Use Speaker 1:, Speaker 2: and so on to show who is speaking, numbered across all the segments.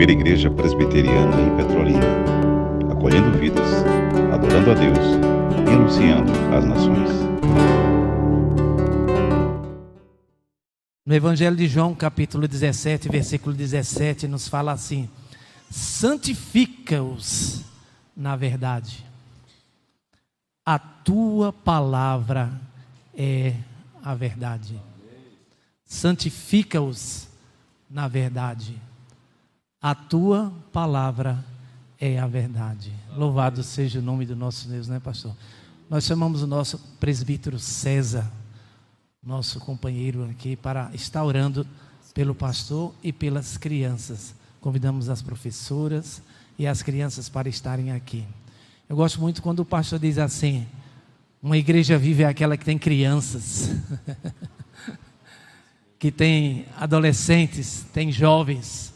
Speaker 1: primeira igreja presbiteriana em Petrolina, acolhendo vidas, adorando a Deus e anunciando às nações.
Speaker 2: No Evangelho de João, capítulo 17, versículo 17, nos fala assim: santifica-os na verdade. A tua palavra é a verdade. Santifica-os na verdade. A tua palavra é a verdade. Louvado seja o nome do nosso Deus, né, pastor? Nós chamamos o nosso presbítero César, nosso companheiro aqui, para estar orando pelo pastor e pelas crianças. Convidamos as professoras e as crianças para estarem aqui. Eu gosto muito quando o pastor diz assim: uma igreja viva é aquela que tem crianças, que tem adolescentes, tem jovens,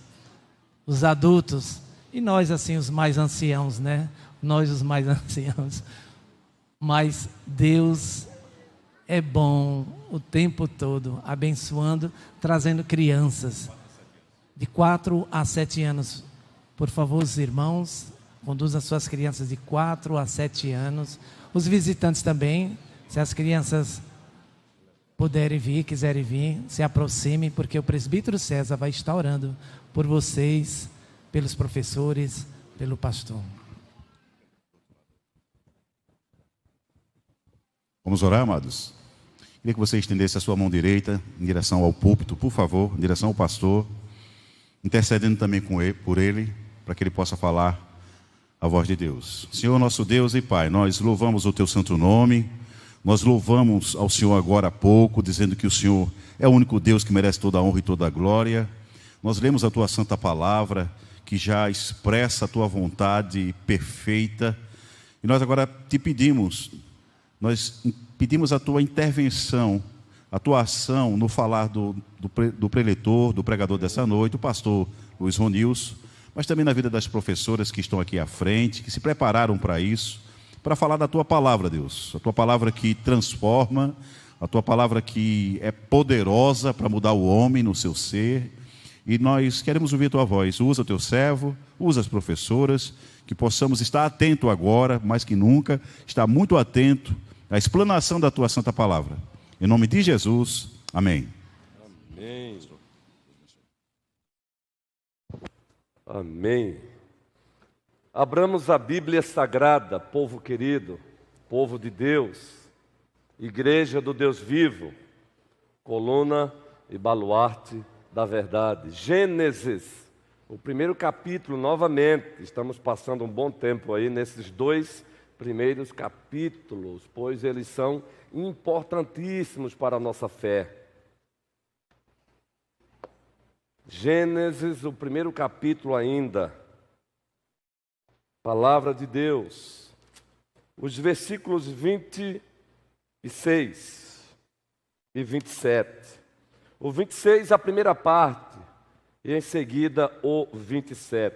Speaker 2: os adultos, e nós assim os mais anciãos, né? Nós os mais anciãos. Mas Deus é bom o tempo todo, abençoando, trazendo crianças de 4 a 7 anos. Por favor, os irmãos, conduzam suas crianças de 4 a 7 anos. Os visitantes também, se as crianças puderem vir, quiserem vir, se aproximem, porque o presbítero César vai estar orando por vocês, pelos professores, pelo pastor.
Speaker 1: Vamos orar, amados? Queria que você estendesse a sua mão direita em direção ao púlpito, por favor, em direção ao pastor, intercedendo também por ele, para que ele possa falar a voz de Deus. Senhor, nosso Deus e Pai, nós louvamos o Teu santo nome, nós louvamos ao Senhor agora há pouco, dizendo que o Senhor é o único Deus que merece toda a honra e toda a glória. Nós lemos a Tua santa palavra, que já expressa a Tua vontade perfeita, e nós agora te pedimos, nós pedimos a Tua intervenção, a Tua ação no falar do preletor, do pregador dessa noite, o pastor Luiz Ronilson, mas também na vida das professoras que estão aqui à frente, que se prepararam para isso, para falar da Tua palavra, Deus. A Tua palavra que transforma, a Tua palavra que é poderosa para mudar o homem no seu ser. E nós queremos ouvir a Tua voz. Usa o Teu servo, usa as professoras, que possamos estar atento agora, mais que nunca, estar muito atento à explanação da Tua santa palavra. Em nome de Jesus, amém.
Speaker 3: Amém. Amém. Abramos a Bíblia Sagrada, povo querido, povo de Deus, igreja do Deus vivo, coluna e baluarte da verdade. Gênesis, o primeiro capítulo, novamente. Estamos passando um bom tempo aí nesses 2 primeiros capítulos, pois eles são importantíssimos para a nossa fé. Gênesis, o primeiro capítulo ainda, palavra de Deus, os versículos 26 e 27. O 26, a primeira parte, e em seguida o 27.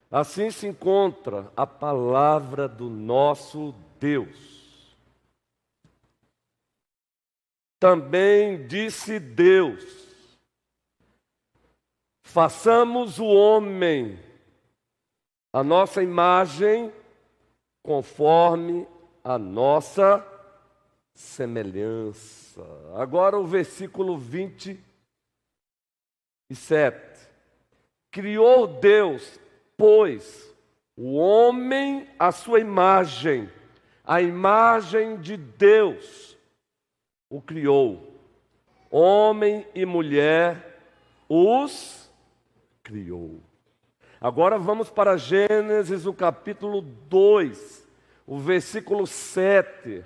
Speaker 3: Assim se encontra a palavra do nosso Deus. Também disse Deus: façamos o homem a nossa imagem, conforme a nossa semelhança. Agora o versículo 27. Criou Deus, pois, o homem à sua imagem, a imagem de Deus o criou. Homem e mulher os criou. Agora vamos para Gênesis, o capítulo 2, o versículo 7.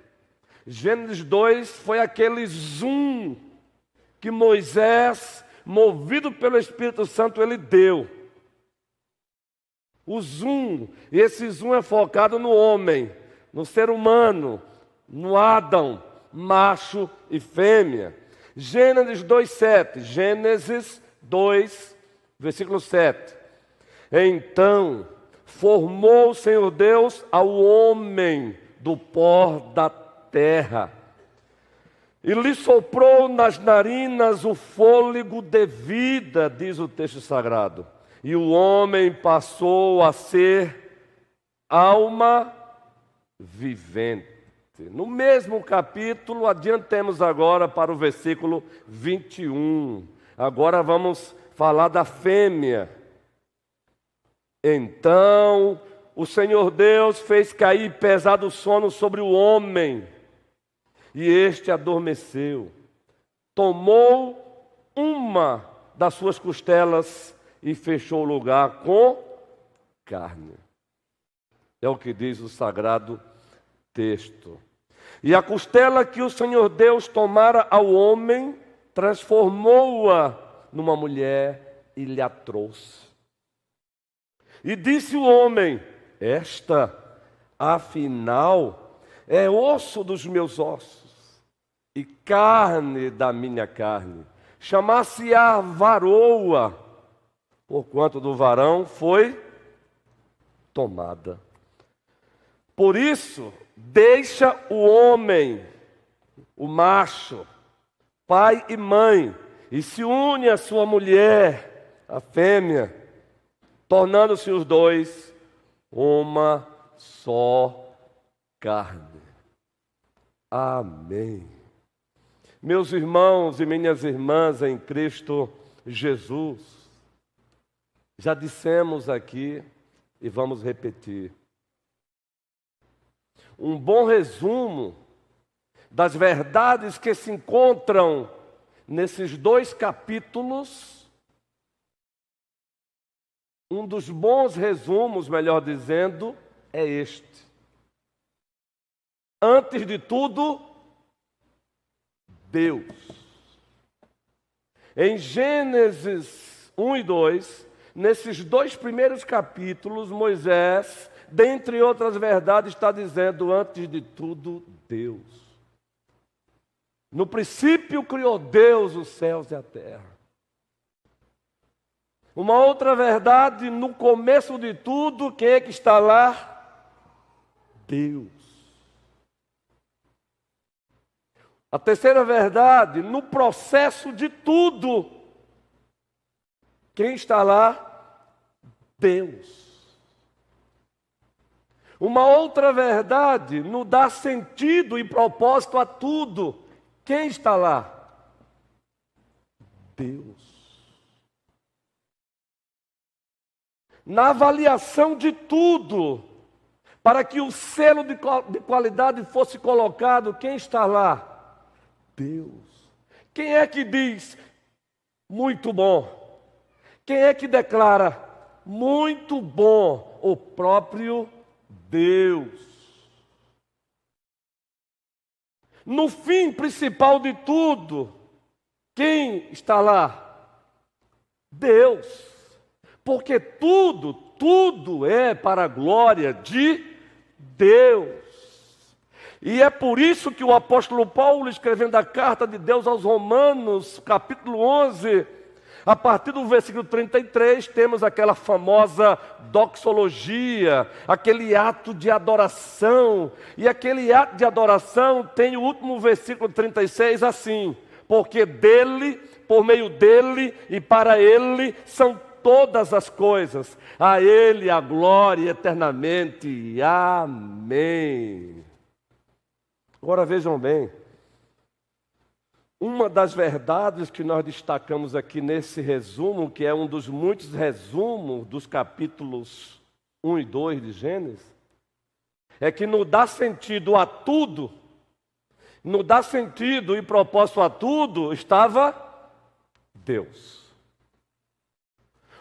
Speaker 3: Gênesis 2 foi aquele zoom que Moisés, movido pelo Espírito Santo, ele deu. O zoom, e esse zoom é focado no homem, no ser humano, no Adão, macho e fêmea. Gênesis 2:7. Gênesis 2, versículo 7. Então formou o Senhor Deus ao homem do pó da terra, e lhe soprou nas narinas o fôlego de vida, diz o texto sagrado, e o homem passou a ser alma vivente. No mesmo capítulo, adiantemos agora para o versículo 21. Agora vamos falar da fêmea. Então o Senhor Deus fez cair pesado sono sobre o homem, e este adormeceu. Tomou uma das suas costelas e fechou o lugar com carne. É o que diz o sagrado texto. E a costela que o Senhor Deus tomara ao homem, transformou-a numa mulher e lhe a trouxe. E disse o homem: esta, afinal, é osso dos meus ossos e carne da minha carne. Chamar-se-á varoa, porquanto do varão foi tomada. Por isso, deixa o homem, o macho, pai e mãe, e se une à sua mulher, a fêmea, tornando-se os dois uma só carne. Amém. Meus irmãos e minhas irmãs em Cristo Jesus, já dissemos aqui e vamos repetir. Um bom resumo das verdades que se encontram nesses 2 capítulos, um dos bons resumos, melhor dizendo, é este. Antes de tudo, Deus. Em Gênesis 1 e 2, nesses 2 primeiros capítulos, Moisés, dentre outras verdades, está dizendo, antes de tudo, Deus. No princípio criou Deus os céus e a terra. Uma outra verdade, no começo de tudo, quem é que está lá? Deus. A terceira verdade, no processo de tudo, quem está lá? Deus. Uma outra verdade, no dar sentido e propósito a tudo, quem está lá? Deus. Na avaliação de tudo, para que o selo de qualidade fosse colocado, quem está lá? Deus. Quem é que diz muito bom? Quem é que declara muito bom? O próprio Deus. No fim principal de tudo, quem está lá? Deus. Porque tudo é para a glória de Deus. E é por isso que o apóstolo Paulo, escrevendo a carta de Deus aos Romanos, capítulo 11, a partir do versículo 33, temos aquela famosa doxologia, aquele ato de adoração. E aquele ato de adoração tem o último versículo 36 assim: porque dele, por meio dele e para ele são todas as coisas, a ele a glória eternamente. Amém. Agora vejam bem, uma das verdades que nós destacamos aqui nesse resumo, que é um dos muitos resumos dos capítulos 1 e 2 de Gênesis, é que no dar sentido a tudo, no dar sentido e propósito a tudo, estava Deus.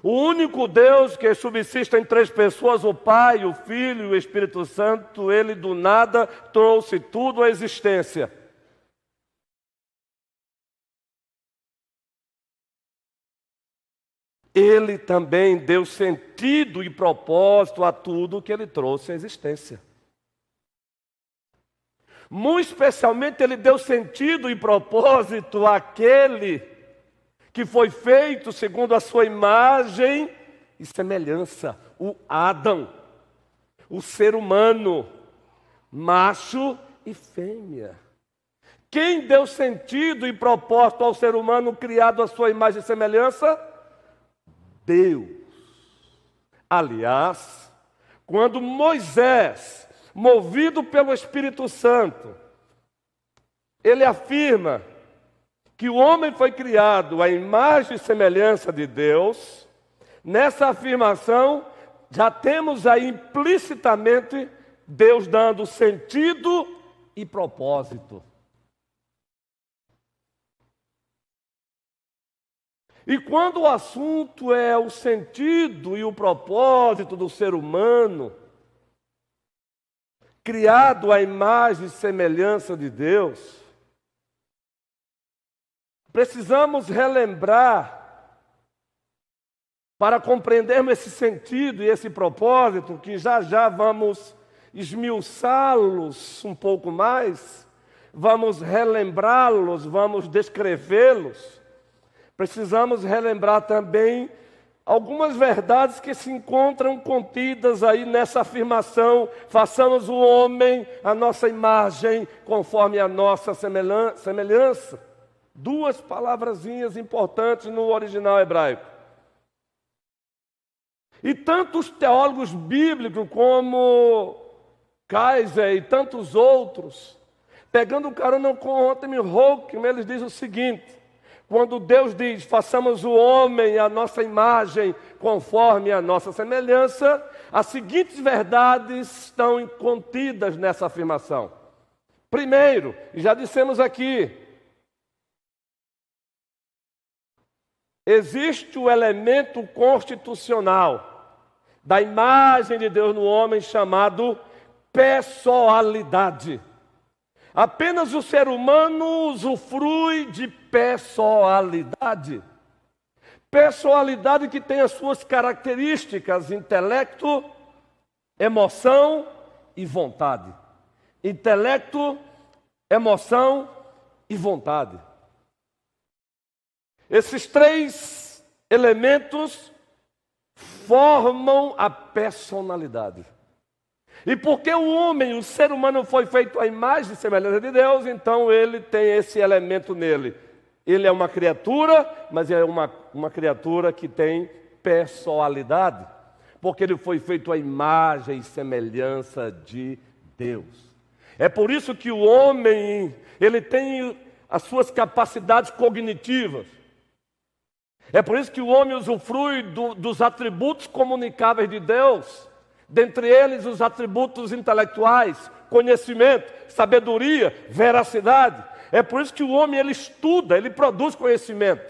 Speaker 3: O único Deus que subsiste em 3 pessoas, o Pai, o Filho e o Espírito Santo, ele do nada trouxe tudo à existência. Ele também deu sentido e propósito a tudo que ele trouxe à existência. Muito especialmente, ele deu sentido e propósito àquele que foi feito segundo a sua imagem e semelhança, o Adão, o ser humano, macho e fêmea. Quem deu sentido e propósito ao ser humano criado à sua imagem e semelhança? Deus. Aliás, quando Moisés, movido pelo Espírito Santo, ele afirma que o homem foi criado à imagem e semelhança de Deus, nessa afirmação já temos aí implicitamente Deus dando sentido e propósito. E quando o assunto é o sentido e o propósito do ser humano, criado à imagem e semelhança de Deus, precisamos relembrar, para compreendermos esse sentido e esse propósito, que já já vamos esmiuçá-los um pouco mais, vamos relembrá-los, vamos descrevê-los. Precisamos relembrar também algumas verdades que se encontram contidas aí nessa afirmação: façamos o homem a nossa imagem, conforme a nossa semelhança. Duas palavrazinhas importantes no original hebraico. E tantos teólogos bíblicos como Kaiser e tantos outros, pegando carona com Anthony Hawking, eles dizem o seguinte: quando Deus diz, façamos o homem a nossa imagem, conforme a nossa semelhança, as seguintes verdades estão contidas nessa afirmação. Primeiro, já dissemos aqui, existe o elemento constitucional da imagem de Deus no homem chamado pessoalidade. Apenas o ser humano usufrui de pessoalidade. Pessoalidade que tem as suas características: intelecto, emoção e vontade. Intelecto, emoção e vontade. Esses três elementos formam a personalidade. E porque o homem, o ser humano, foi feito à imagem e semelhança de Deus, então ele tem esse elemento nele. Ele é uma criatura, mas é uma criatura que tem pessoalidade, porque ele foi feito à imagem e semelhança de Deus. É por isso que o homem, ele tem as suas capacidades cognitivas. É por isso que o homem usufrui dos atributos comunicáveis de Deus. Dentre eles, os atributos intelectuais: conhecimento, sabedoria, veracidade. É por isso que o homem, ele estuda, ele produz conhecimento.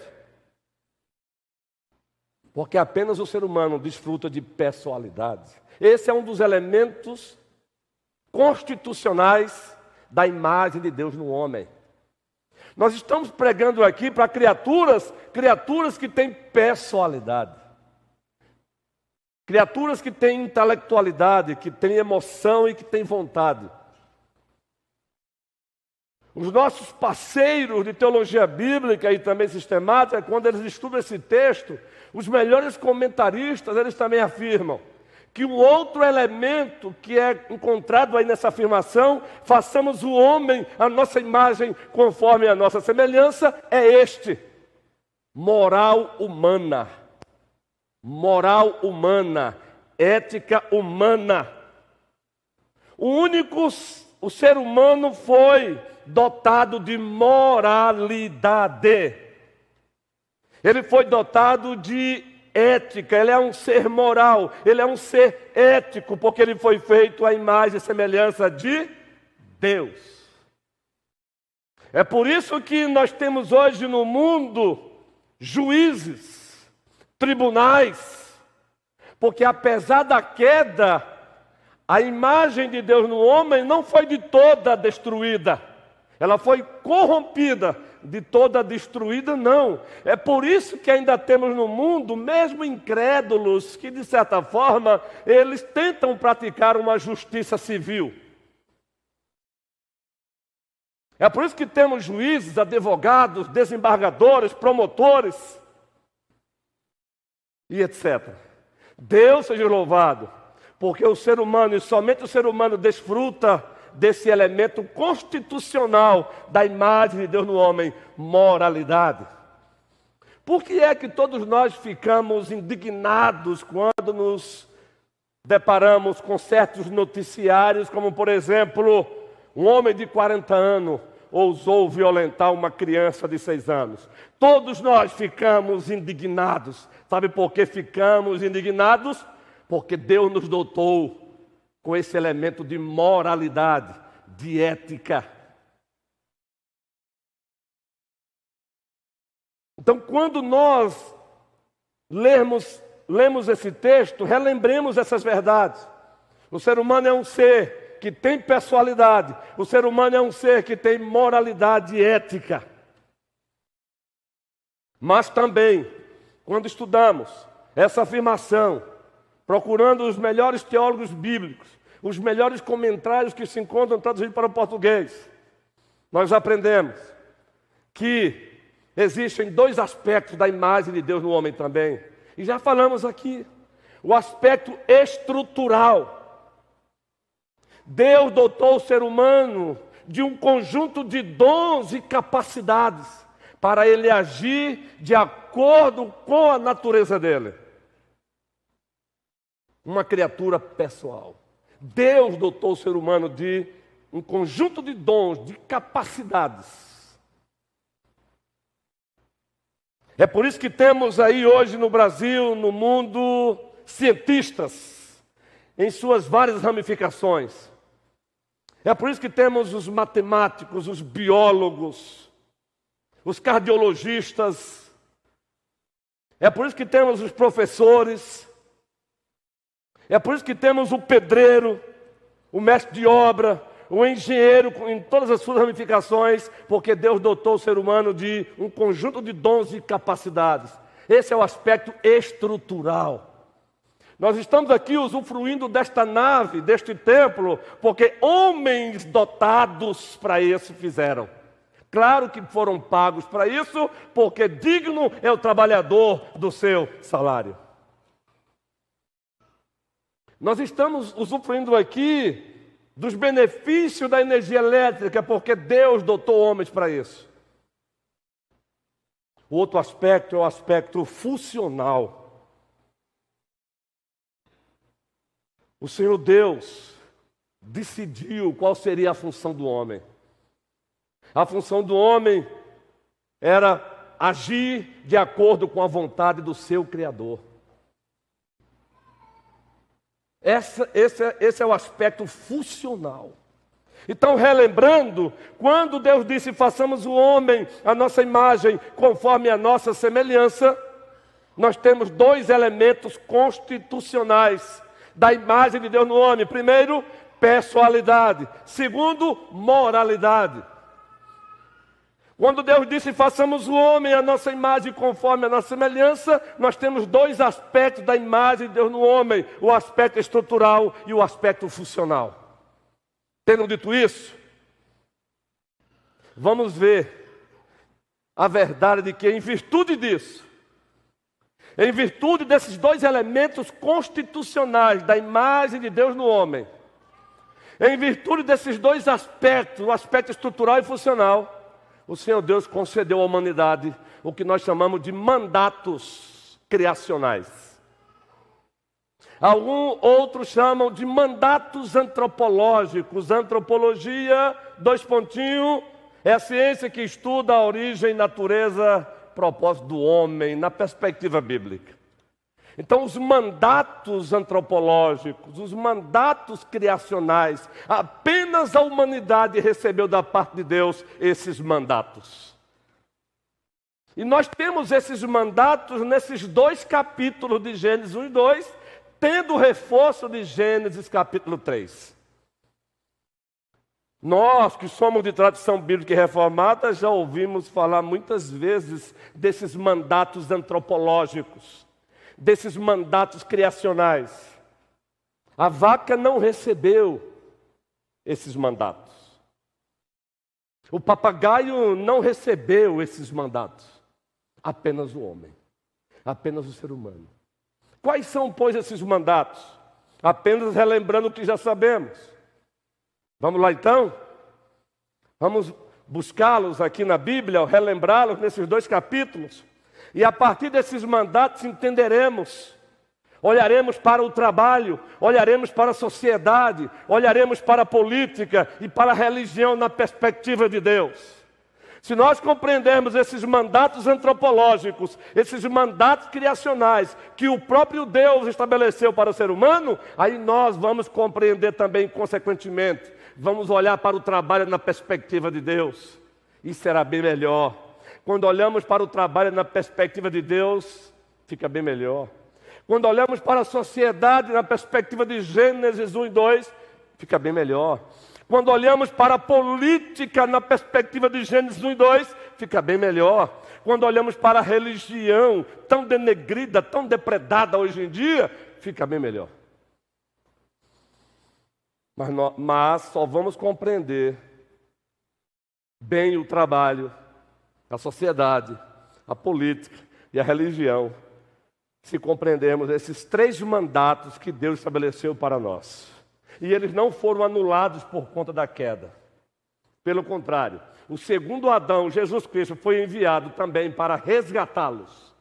Speaker 3: Porque apenas o ser humano desfruta de pessoalidade. Esse é um dos elementos constitucionais da imagem de Deus no homem. Nós estamos pregando aqui para criaturas que têm pessoalidade. Criaturas que têm intelectualidade, que têm emoção e que têm vontade. Os nossos parceiros de teologia bíblica e também sistemática, quando eles estudam esse texto, os melhores comentaristas, eles também afirmam que o outro elemento que é encontrado aí nessa afirmação, façamos o homem a nossa imagem conforme a nossa semelhança, é este: moral humana. Moral humana, ética humana. O ser humano foi dotado de moralidade. Ele foi dotado de ética, ele é um ser moral, ele é um ser ético, porque ele foi feito à imagem e semelhança de Deus. É por isso que nós temos hoje no mundo juízes, tribunais, porque apesar da queda, a imagem de Deus no homem não foi de toda destruída, ela foi corrompida. De toda destruída, não. É por isso que ainda temos no mundo, mesmo incrédulos, que de certa forma, eles tentam praticar uma justiça civil. É por isso que temos juízes, advogados, desembargadores, promotores e etc. Deus seja louvado, porque o ser humano, e somente o ser humano, desfruta desse elemento constitucional da imagem de Deus no homem, moralidade. Por que é que todos nós ficamos indignados quando nos deparamos com certos noticiários, como por exemplo, um homem de 40 anos ousou violentar uma criança de 6 anos. Todos nós ficamos indignados. Sabe por que ficamos indignados? Porque Deus nos dotou com esse elemento de moralidade, de ética. Então, quando nós lemos esse texto, relembremos essas verdades. O ser humano é um ser que tem pessoalidade. O ser humano é um ser que tem moralidade e ética. Mas também, quando estudamos essa afirmação, procurando os melhores teólogos bíblicos, os melhores comentários que se encontram traduzidos para o português, nós aprendemos que existem 2 aspectos da imagem de Deus no homem também. E já falamos aqui. O aspecto estrutural. Deus dotou o ser humano de um conjunto de dons e capacidades para ele agir de acordo com a natureza dele. Uma criatura pessoal. Deus dotou o ser humano de um conjunto de dons, de capacidades. É por isso que temos aí hoje no Brasil, no mundo, cientistas, em suas várias ramificações. É por isso que temos os matemáticos, os biólogos, os cardiologistas. É por isso que temos os professores. É por isso que temos o pedreiro, o mestre de obra, o engenheiro em todas as suas ramificações, porque Deus dotou o ser humano de um conjunto de dons e capacidades. Esse é o aspecto estrutural. Nós estamos aqui usufruindo desta nave, deste templo, porque homens dotados para isso fizeram. Claro que foram pagos para isso, porque digno é o trabalhador do seu salário. Nós estamos usufruindo aqui dos benefícios da energia elétrica, porque Deus dotou homens para isso. O outro aspecto é o aspecto funcional. O Senhor Deus decidiu qual seria a função do homem. A função do homem era agir de acordo com a vontade do seu Criador. Esse é o aspecto funcional. Então, relembrando, quando Deus disse, façamos o homem a nossa imagem, conforme a nossa semelhança, nós temos 2 elementos constitucionais da imagem de Deus no homem. Primeiro, pessoalidade. Segundo, moralidade. Quando Deus disse, façamos o homem a nossa imagem conforme a nossa semelhança, nós temos 2 aspectos da imagem de Deus no homem, o aspecto estrutural e o aspecto funcional. Tendo dito isso, vamos ver a verdade de que, em virtude disso, em virtude desses 2 elementos constitucionais da imagem de Deus no homem, em virtude desses 2 aspectos, o aspecto estrutural e funcional, o Senhor Deus concedeu à humanidade o que nós chamamos de mandatos criacionais. Outros chamam de mandatos antropológicos. Antropologia, 2 pontinhos, é a ciência que estuda a origem, natureza, propósito do homem, na perspectiva bíblica. Então, os mandatos antropológicos, os mandatos criacionais, apenas a humanidade recebeu da parte de Deus esses mandatos. E nós temos esses mandatos nesses 2 capítulos de Gênesis 1 e 2, tendo o reforço de Gênesis capítulo 3. Nós, que somos de tradição bíblica e reformada, já ouvimos falar muitas vezes desses mandatos antropológicos, desses mandatos criacionais. A vaca não recebeu esses mandatos. O papagaio não recebeu esses mandatos. Apenas o homem, apenas o ser humano. Quais são, pois, esses mandatos? Apenas relembrando o que já sabemos. Vamos lá então? Vamos buscá-los aqui na Bíblia, relembrá-los nesses 2 capítulos. E a partir desses mandatos entenderemos olharemos para o trabalho, olharemos para a sociedade, olharemos para a política e para a religião na perspectiva de Deus. Se nós compreendermos esses mandatos antropológicos, esses mandatos criacionais que o próprio Deus estabeleceu para o ser humano, aí nós vamos compreender também, consequentemente, vamos olhar para o trabalho na perspectiva de Deus. E será bem melhor. Quando olhamos para o trabalho na perspectiva de Deus, fica bem melhor. Quando olhamos para a sociedade na perspectiva de Gênesis 1 e 2, fica bem melhor. Quando olhamos para a política na perspectiva de Gênesis 1 e 2, fica bem melhor. Quando olhamos para a religião tão denegrida, tão depredada hoje em dia, fica bem melhor. Mas só vamos compreender bem o trabalho, a sociedade, a política e a religião, se compreendermos esses 3 mandatos que Deus estabeleceu para nós. E eles não foram anulados por conta da queda. Pelo contrário, o segundo Adão, Jesus Cristo, foi enviado também para resgatá-los.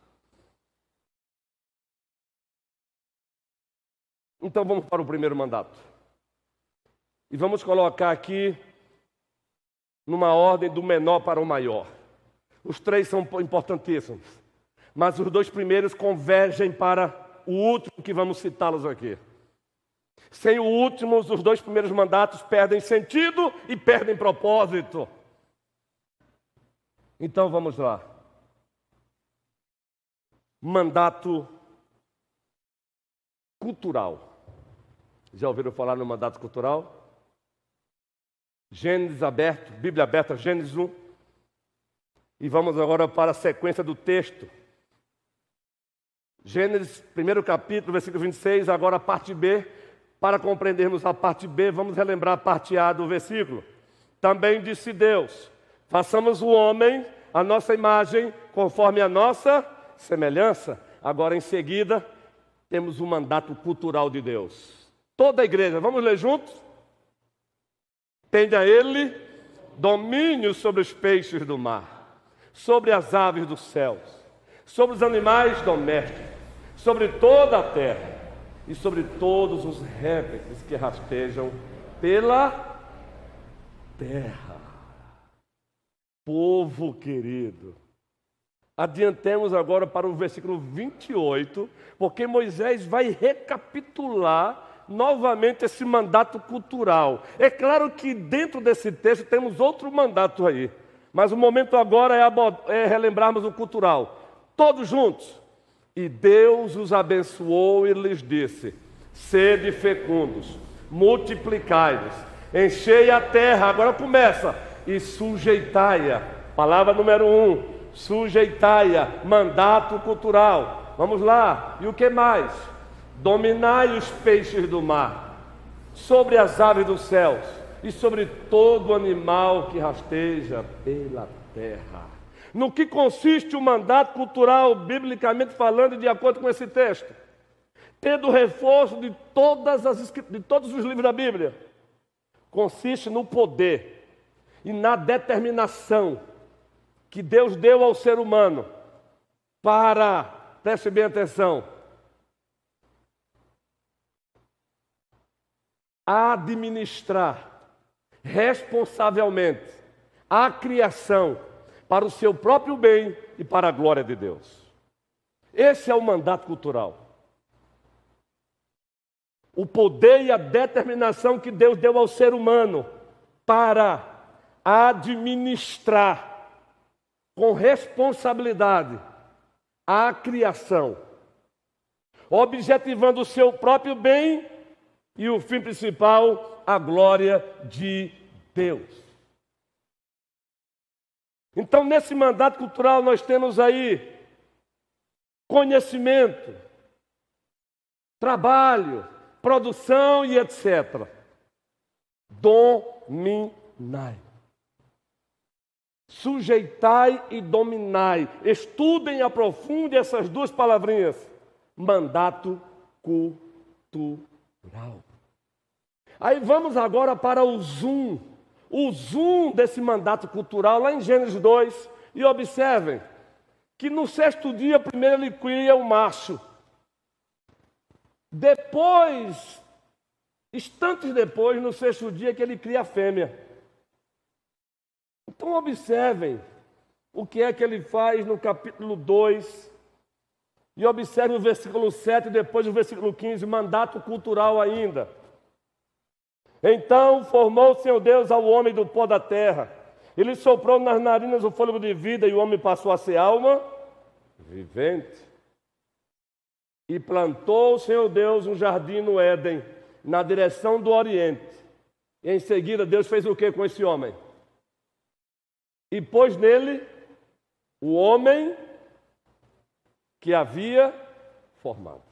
Speaker 3: Então vamos para o primeiro mandato. E vamos colocar aqui numa ordem do menor para o maior. Os 3 são importantíssimos, mas os 2 primeiros convergem para o último que vamos citá-los aqui. Sem o último, os 2 primeiros mandatos perdem sentido e perdem propósito. Então vamos lá. Mandato cultural. Já ouviram falar no mandato cultural? Gênesis aberto, Bíblia aberta, Gênesis 1. E vamos agora para a sequência do texto. Gênesis, 1º capítulo, versículo 26, agora a parte B. Para compreendermos a parte B, vamos relembrar a parte A do versículo. Também disse Deus: façamos o homem a nossa imagem, conforme a nossa semelhança. Agora, em seguida, temos o mandato cultural de Deus. Toda a igreja, vamos ler juntos? Tenha ele domínio sobre os peixes do mar, sobre as aves dos céus, sobre os animais domésticos, sobre toda a terra e sobre todos os répteis que rastejam pela terra. Povo querido, adiantemos agora para o versículo 28, porque Moisés vai recapitular novamente esse mandato cultural. É claro que dentro desse texto temos outro mandato aí, mas o momento agora é relembrarmos o cultural. Todos juntos. E Deus os abençoou e lhes disse: sede fecundos, multiplicai-vos, enchei a terra. Agora começa. E sujeitai-a. Palavra número 1. Sujeitai-a. Mandato cultural. Vamos lá. E o que mais? Dominai os peixes do mar, sobre as aves dos céus e sobre todo animal que rasteja pela terra. No que consiste o mandato cultural, biblicamente falando, de acordo com esse texto? Tendo o reforço de todos os livros da Bíblia. Consiste no poder e na determinação que Deus deu ao ser humano para, preste bem atenção, administrar responsavelmente a criação para o seu próprio bem e para a glória de Deus. Esse é o mandato cultural. O poder e a determinação que Deus deu ao ser humano para administrar com responsabilidade a criação, objetivando o seu próprio bem e o fim principal, a glória de Deus. Então, nesse mandato cultural, nós temos aí conhecimento, trabalho, produção e etc. Dominai. Sujeitai e dominai. Estudem e aprofundem essas 2 palavrinhas. Mandato cultural. Aí vamos agora para o zoom desse mandato cultural, lá em Gênesis 2, e observem que no 6º dia, primeiro ele cria o macho. Depois, instantes depois, no sexto dia, que ele cria a fêmea. Então observem o que é que ele faz no capítulo 2. E observe o versículo 7 e depois o versículo 15, mandato cultural ainda. Então formou o Senhor Deus ao homem do pó da terra. Ele soprou nas narinas o fôlego de vida e o homem passou a ser alma vivente. E plantou o Senhor Deus um jardim no Éden, na direção do Oriente. E em seguida Deus fez o que com esse homem? E pôs nele o homem que havia formado.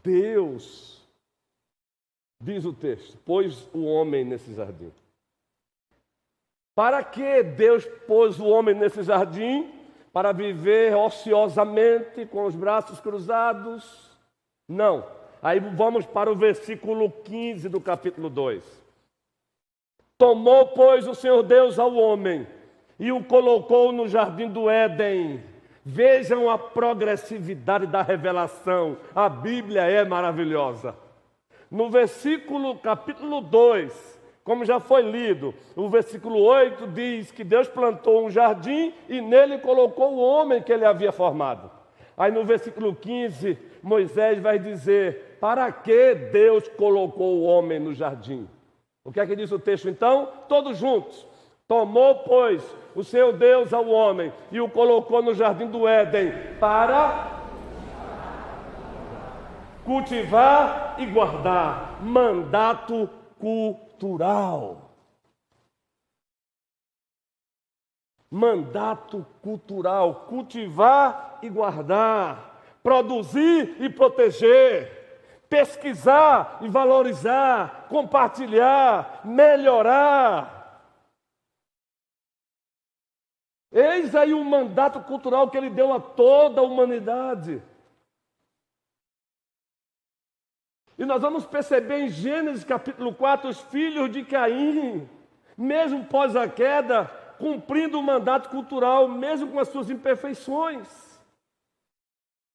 Speaker 3: Deus, diz o texto, pôs o homem nesse jardim. Para que Deus pôs o homem nesse jardim? Para viver ociosamente, com os braços cruzados? Não. Aí vamos para o versículo 15 do capítulo 2. Tomou, pois, o Senhor Deus ao homem e o colocou no jardim do Éden. Vejam a progressividade da revelação. A Bíblia é maravilhosa. No versículo, capítulo 2, como já foi lido, o versículo 8 diz que Deus plantou um jardim e nele colocou o homem que ele havia formado. Aí no versículo 15, Moisés vai dizer, para que Deus colocou o homem no jardim? O que é que diz o texto então? Todos juntos. Tomou, pois, o Senhor Deus ao homem e o colocou no jardim do Éden para cultivar e guardar. Mandato cultural. Mandato cultural. Cultivar e guardar. Produzir e proteger. Pesquisar e valorizar. Compartilhar. Melhorar. Eis aí o mandato cultural que ele deu a toda a humanidade. E nós vamos perceber em Gênesis capítulo 4, os filhos de Caim, mesmo pós a queda, cumprindo o mandato cultural, mesmo com as suas imperfeições.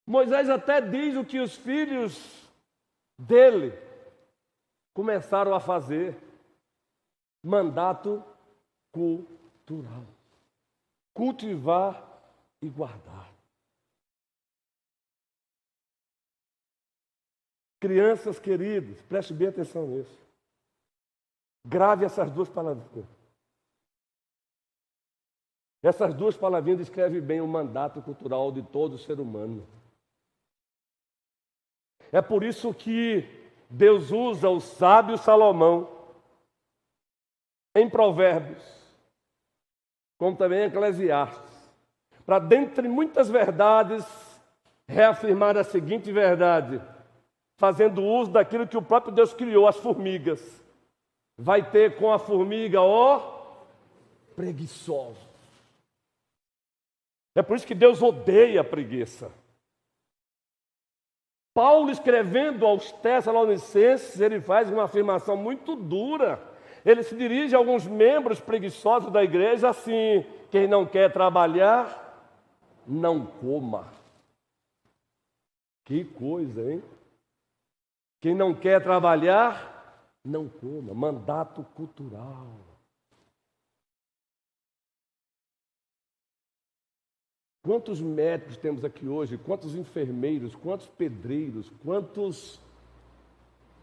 Speaker 3: Moisés até diz o que os filhos dele começaram a fazer. Mandato cultural. Cultivar e guardar. Crianças queridas, preste bem atenção nisso. Grave essas duas palavrinhas. Essas duas palavrinhas descrevem bem o mandato cultural de todo ser humano. É por isso que Deus usa o sábio Salomão em Provérbios, como também em Eclesiastes, para, dentre muitas verdades, reafirmar a seguinte verdade, fazendo uso daquilo que o próprio Deus criou, as formigas. Vai ter com a formiga, preguiçoso. É por isso que Deus odeia a preguiça. Paulo, escrevendo aos Tessalonicenses, ele faz uma afirmação muito dura. Ele se dirige a alguns membros preguiçosos da igreja assim: quem não quer trabalhar, não coma. Que coisa, hein? Quem não quer trabalhar, não coma. Mandato cultural. Quantos médicos temos aqui hoje? Quantos enfermeiros? Quantos pedreiros? Quantos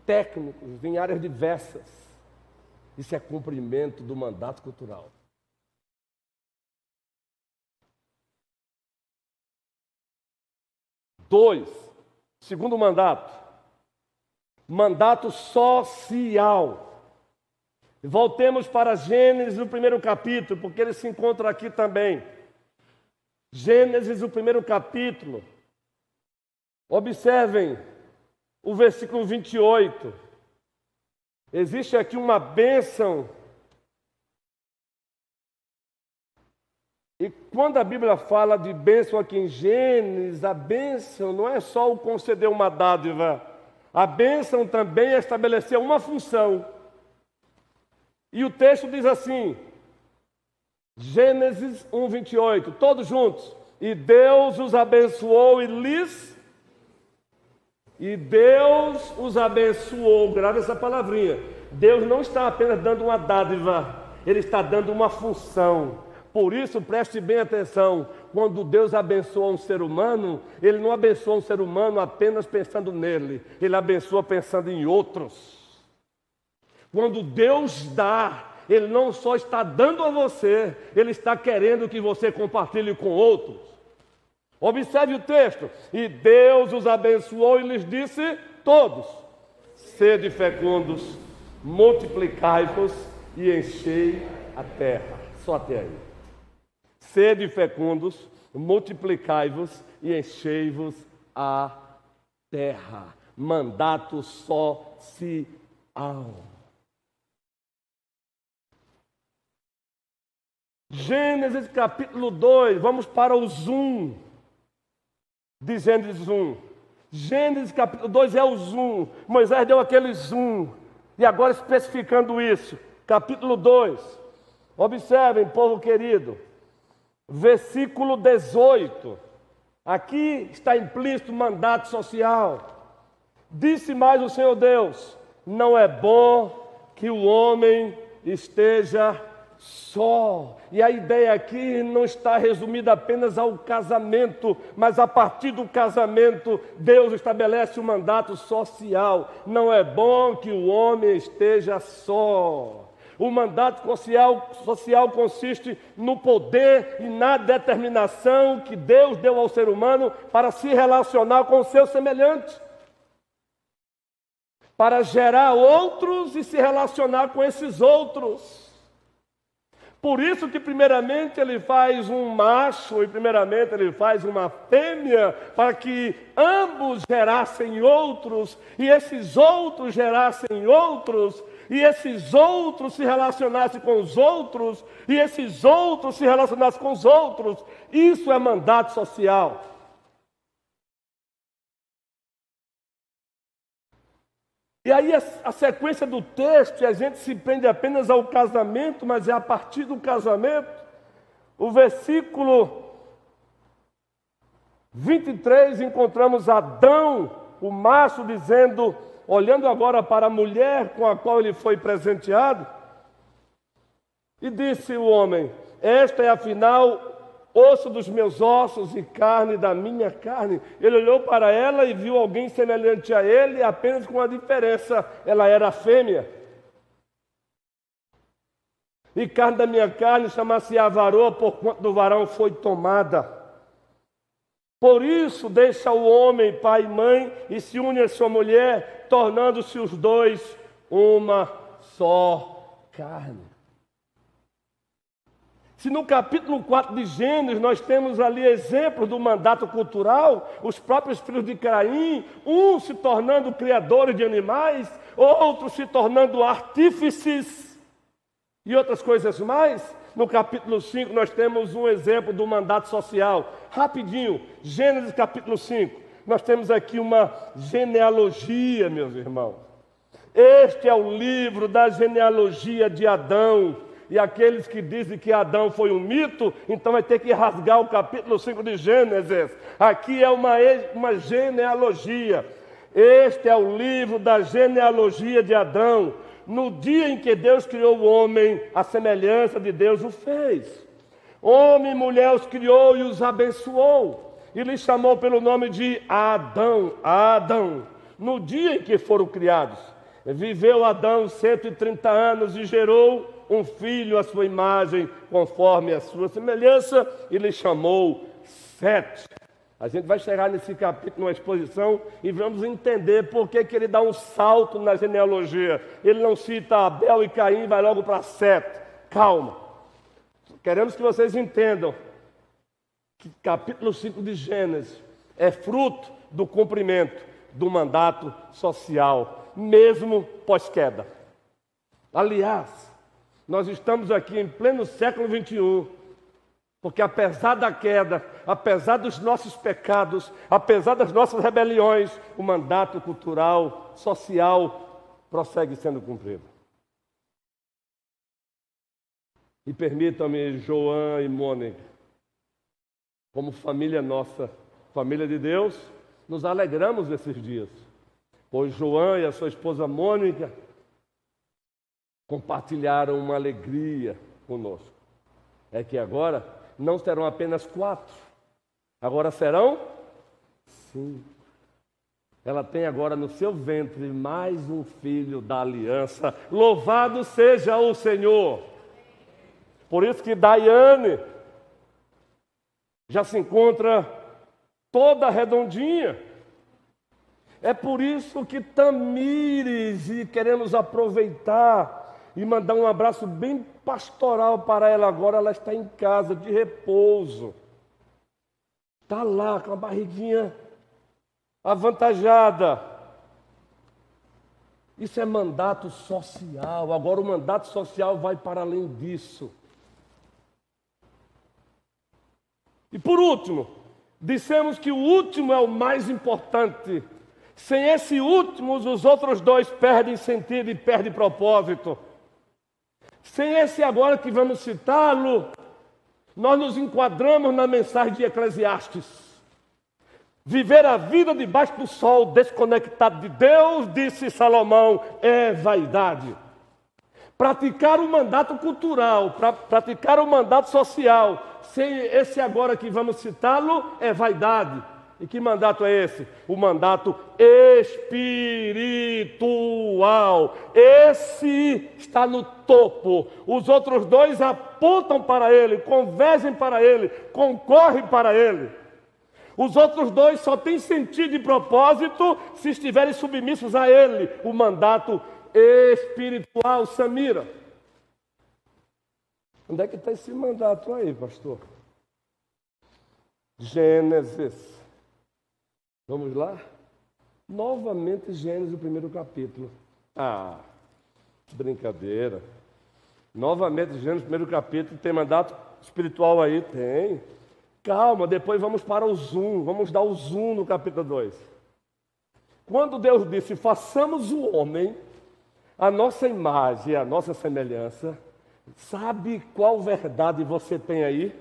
Speaker 3: técnicos em áreas diversas? Isso é cumprimento do mandato cultural. Dois, segundo mandato. Mandato social. Voltemos para Gênesis, o primeiro capítulo, porque ele se encontra aqui também. Gênesis, o primeiro capítulo. Observem o versículo 28. Existe aqui uma bênção. E quando a Bíblia fala de bênção aqui em Gênesis, a bênção não é só o conceder uma dádiva. A bênção também é estabelecer uma função. E o texto diz assim, Gênesis 1, 28, todos juntos. E Deus os abençoou e lhes E Deus os abençoou. Grave essa palavrinha. Deus não está apenas dando uma dádiva, Ele está dando uma função. Por isso, preste bem atenção, quando Deus abençoa um ser humano, Ele não abençoa um ser humano apenas pensando nele, Ele abençoa pensando em outros. Quando Deus dá, Ele não só está dando a você, Ele está querendo que você compartilhe com outros. Observe o texto. E Deus os abençoou e lhes disse, todos, sede fecundos, multiplicai-vos e enchei a terra. Só até aí. Sede fecundos, multiplicai-vos e enchei-vos a terra. Mandato social. Gênesis capítulo 2, vamos para o zoom de Gênesis 1. Gênesis capítulo 2 é o zoom. Moisés deu aquele zoom. E agora especificando isso. Capítulo 2. Observem, povo querido. Versículo 18. Aqui está implícito o mandato social. Disse mais o Senhor Deus: não é bom que o homem esteja só. E a ideia aqui não está resumida apenas ao casamento, mas a partir do casamento, Deus estabelece um mandato social. Não é bom que o homem esteja só. O mandato social consiste no poder e na determinação que Deus deu ao ser humano para se relacionar com o seu semelhante, para gerar outros e se relacionar com esses outros. Por isso que primeiramente ele faz um macho e primeiramente ele faz uma fêmea, para que ambos gerassem outros, e esses outros gerassem outros, e esses outros se relacionassem com os outros, e esses outros se relacionassem com os outros. Isso é mandato social. E aí a sequência do texto, a gente se prende apenas ao casamento, mas é a partir do casamento. O versículo 23, encontramos Adão, o macho, dizendo, olhando agora para a mulher com a qual ele foi presenteado, e disse o homem: esta é afinal osso dos meus ossos e carne da minha carne. Ele olhou para ela e viu alguém semelhante a ele, apenas com uma diferença: ela era fêmea. E carne da minha carne chama-se-á varoa, porquanto do varão foi tomada. Por isso deixa o homem pai e mãe e se une à sua mulher, tornando-se os dois uma só carne. Se no capítulo 4 de Gênesis nós temos ali exemplos do mandato cultural, os próprios filhos de Caim, um se tornando criadores de animais, outros se tornando artífices e outras coisas mais, no capítulo 5 nós temos um exemplo do mandato social. Rapidinho, Gênesis capítulo 5, nós temos aqui uma genealogia, meus irmãos. Este é o livro da genealogia de Adão. E aqueles que dizem que Adão foi um mito, então vai ter que rasgar o capítulo 5 de Gênesis. Aqui é uma genealogia. Este é o livro da genealogia de Adão. No dia em que Deus criou o homem, a semelhança de Deus o fez. Homem e mulher os criou e os abençoou. E lhes chamou pelo nome de Adão. Adão. No dia em que foram criados, viveu Adão 130 anos e gerou um filho à sua imagem, conforme a sua semelhança, e lhe chamou Sete. A gente vai chegar nesse capítulo, numa exposição, e vamos entender por que ele dá um salto na genealogia. Ele não cita Abel e Caim e vai logo para Sete. Calma. Queremos que vocês entendam que capítulo 5 de Gênesis é fruto do cumprimento do mandato social, mesmo pós-queda. Aliás, nós estamos aqui em pleno século 21, porque apesar da queda, apesar dos nossos pecados, apesar das nossas rebeliões, o mandato cultural, social, prossegue sendo cumprido. E permitam-me, João e Mônica, como família nossa, família de Deus, nos alegramos nesses dias, pois João e a sua esposa Mônica compartilharam uma alegria conosco. É que agora não serão apenas 4, agora serão 5. Ela tem agora no seu ventre mais um filho da aliança. Louvado seja o Senhor. Por isso que Daiane já se encontra toda redondinha. É por isso que Tamires, e queremos aproveitar e mandar um abraço bem pastoral para ela agora. Ela está em casa de repouso. Está lá com a barriguinha avantajada. Isso é mandato social. Agora o mandato social vai para além disso. E por último, dissemos que o último é o mais importante. Sem esse último, os outros 2 perdem sentido e perdem propósito. Sem esse agora que vamos citá-lo, nós nos enquadramos na mensagem de Eclesiastes. Viver a vida debaixo do sol, desconectado de Deus, disse Salomão, é vaidade. Praticar o mandato cultural, praticar o mandato social, sem esse agora que vamos citá-lo, é vaidade. E que mandato é esse? O mandato espiritual. Esse está no topo. Os outros 2 apontam para ele, convergem para ele, concorrem para ele. Os outros 2 só têm sentido e propósito se estiverem submissos a ele. O mandato espiritual. Samira, onde é que está esse mandato aí, pastor? Gênesis. Vamos lá? Novamente Gênesis, o 1º capítulo. Ah, brincadeira. Novamente Gênesis, 1º capítulo. Tem mandato espiritual aí? Tem. Calma, depois vamos para o zoom. Vamos dar o zoom no capítulo 2. Quando Deus disse, façamos o homem a nossa imagem, a nossa semelhança, sabe qual verdade você tem aí?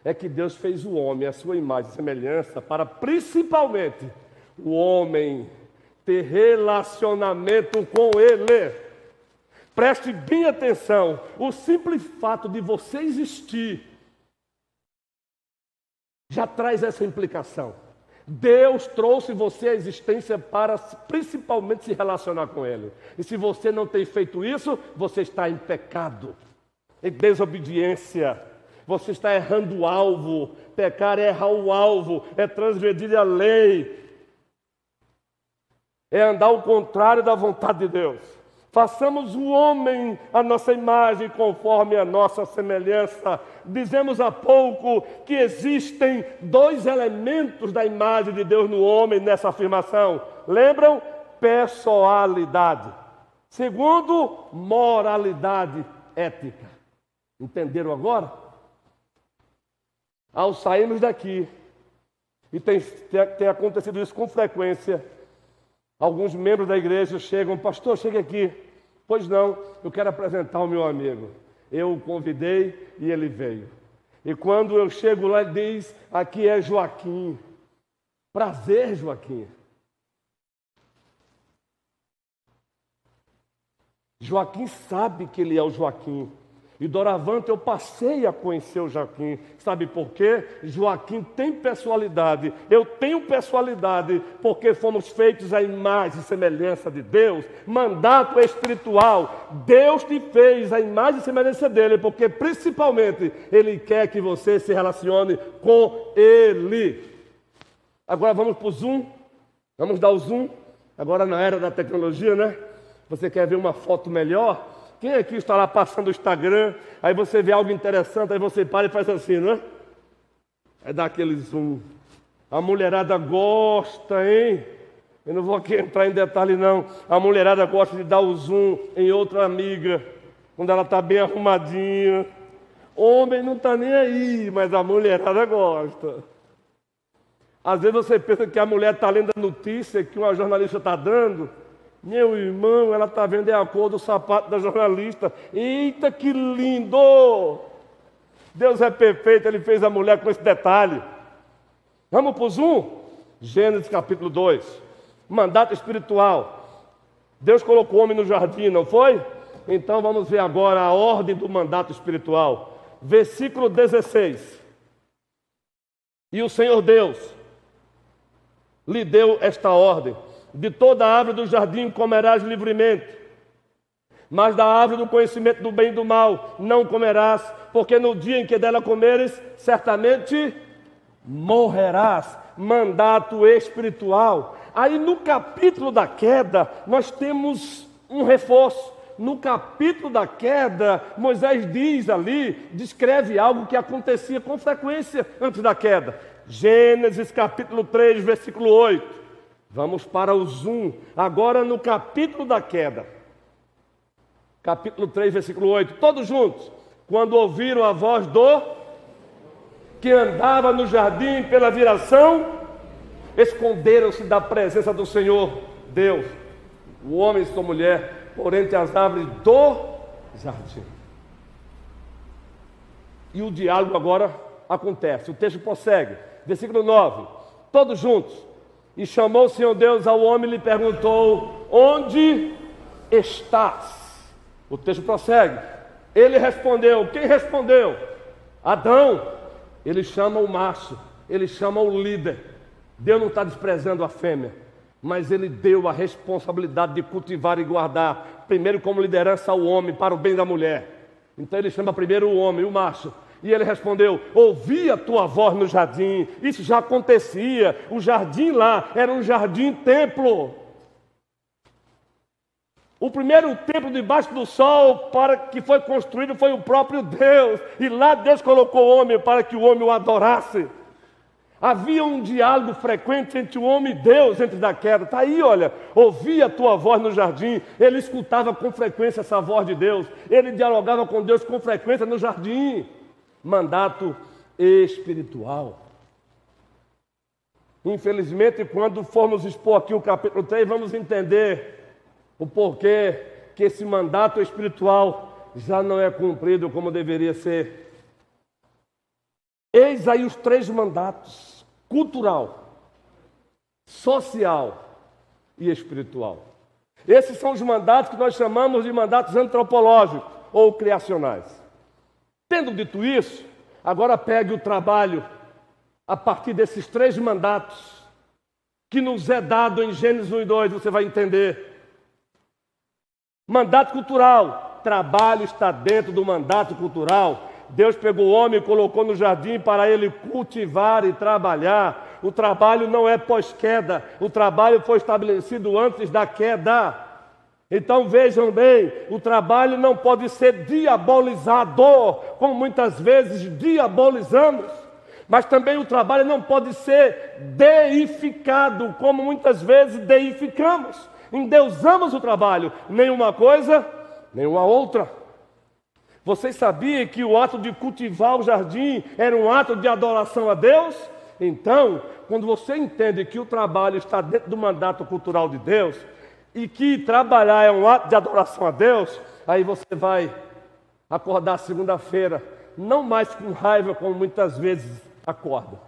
Speaker 3: É que Deus fez o homem, a sua imagem e semelhança, para principalmente o homem ter relacionamento com Ele. Preste bem atenção, o simples fato de você existir já traz essa implicação. Deus trouxe você à existência para principalmente se relacionar com Ele. E se você não tem feito isso, você está em pecado, em desobediência. Você está errando o alvo. Pecar é errar o alvo, é transgredir a lei, é andar ao contrário da vontade de Deus. Façamos o homem a nossa imagem conforme a nossa semelhança. Dizemos há pouco que existem 2 elementos da imagem de Deus no homem nessa afirmação. Lembram? Pessoalidade. Segundo, moralidade ética. Entenderam agora? Ao sairmos daqui, e tem acontecido isso com frequência, alguns membros da igreja chegam, pastor, chega aqui. Pois não, eu quero apresentar o meu amigo. Eu o convidei e ele veio. E quando eu chego lá, ele diz, aqui é Joaquim. Prazer, Joaquim. Joaquim sabe que ele é o Joaquim. E doravante eu passei a conhecer o Joaquim. Sabe por quê? Joaquim tem personalidade. Eu tenho personalidade porque fomos feitos à imagem e semelhança de Deus. Mandato espiritual. Deus te fez à imagem e semelhança dele porque principalmente Ele quer que você se relacione com Ele. Agora vamos para o zoom. Vamos dar o zoom. Agora na era da tecnologia, né? Você quer ver uma foto melhor? Quem aqui está lá passando o Instagram, aí você vê algo interessante, aí você para e faz assim, não é? Aí dá aquele zoom. A mulherada gosta, hein? Eu não vou aqui entrar em detalhe, não. A mulherada gosta de dar o zoom em outra amiga, quando ela está bem arrumadinha. Homem não está nem aí, mas a mulherada gosta. Às vezes você pensa que a mulher está lendo a notícia que uma jornalista está dando. Meu irmão, ela está vendo a cor do sapato da jornalista. Eita, que lindo! Deus é perfeito, Ele fez a mulher com esse detalhe. Vamos para o zoom? Gênesis capítulo 2. mandato espiritual. Deus colocou o homem no jardim, não foi? Então vamos ver agora a ordem do mandato espiritual. Versículo 16. E o Senhor Deus lhe deu esta ordem: de toda a árvore do jardim comerás livremente, mas da árvore do conhecimento do bem e do mal não comerás, porque no dia em que dela comeres, certamente morrerás. Mandato espiritual. Aí no capítulo da queda, nós temos um reforço. No capítulo da queda, Moisés diz ali, descreve algo que acontecia com frequência antes da queda. Gênesis capítulo 3, versículo 8. Vamos para o zoom. Agora no capítulo da queda. Capítulo 3, versículo 8. Todos juntos. Quando ouviram a voz do que andava no jardim pela viração, esconderam-se da presença do Senhor Deus, o homem e sua mulher, por entre as árvores do jardim. E o diálogo agora acontece. O texto prossegue. Versículo 9. Todos juntos. E chamou o Senhor Deus ao homem e lhe perguntou: onde estás? O texto prossegue. Ele respondeu. Quem respondeu? Adão. Ele chama o macho, ele chama o líder. Deus não está desprezando a fêmea, mas ele deu a responsabilidade de cultivar e guardar, primeiro como liderança ao homem, para o bem da mulher. Então ele chama primeiro o homem, o macho. E ele respondeu: ouvi a tua voz no jardim. Isso já acontecia. O jardim lá era um jardim-templo. O primeiro templo debaixo do sol para que foi construído foi o próprio Deus. E lá Deus colocou o homem para que o homem o adorasse. Havia um diálogo frequente entre o homem e Deus antes da queda. Está aí, olha. Ouvi a tua voz no jardim. Ele escutava com frequência essa voz de Deus. Ele dialogava com Deus com frequência no jardim. Mandato espiritual. Infelizmente, quando formos expor aqui o capítulo 3, vamos entender o porquê que esse mandato espiritual já não é cumprido como deveria ser. Eis aí os 3 mandatos: cultural, social e espiritual. Esses são os mandatos que nós chamamos de mandatos antropológicos ou criacionais. Tendo dito isso, agora pegue o trabalho a partir desses 3 mandatos que nos é dado em Gênesis 1 e 2, você vai entender. Mandato cultural. Trabalho está dentro do mandato cultural. Deus pegou o homem e colocou no jardim para ele cultivar e trabalhar. O trabalho não é pós-queda. O trabalho foi estabelecido antes da queda. Então vejam bem, o trabalho não pode ser diabolizado, como muitas vezes diabolizamos. Mas também o trabalho não pode ser deificado, como muitas vezes deificamos. Endeusamos o trabalho, nem uma coisa, nem uma outra. Vocês sabiam que o ato de cultivar o jardim era um ato de adoração a Deus? Então, quando você entende que o trabalho está dentro do mandato cultural de Deus, e que trabalhar é um ato de adoração a Deus, aí você vai acordar segunda-feira, não mais com raiva como muitas vezes acorda.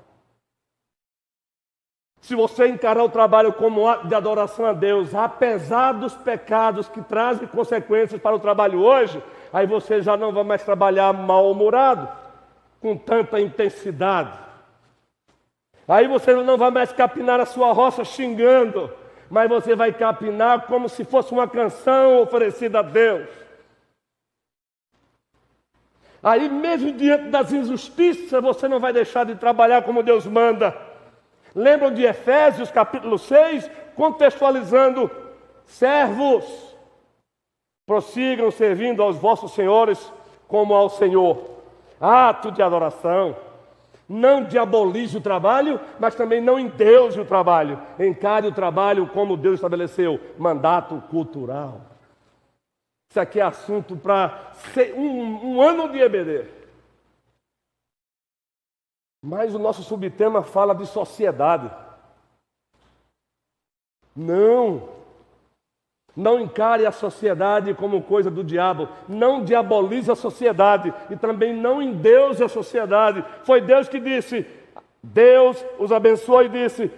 Speaker 3: Se você encarar o trabalho como um ato de adoração a Deus, apesar dos pecados que trazem consequências para o trabalho hoje, aí você já não vai mais trabalhar mal-humorado, com tanta intensidade. Aí você não vai mais capinar a sua roça xingando, mas você vai capinar como se fosse uma canção oferecida a Deus. Aí mesmo diante das injustiças, você não vai deixar de trabalhar como Deus manda. Lembram de Efésios capítulo 6, contextualizando: servos, prossigam servindo aos vossos senhores como ao Senhor. Ato de adoração. Não diabolize o trabalho, mas também não endeuse o trabalho. Encare o trabalho como Deus estabeleceu. Mandato cultural. Isso aqui é assunto para um ano de EBD. Mas o nosso subtema fala de sociedade. Não encare a sociedade como coisa do diabo. Não diabolize a sociedade. E também não endeuse a sociedade. Foi Deus que disse: Deus os abençoou e disse: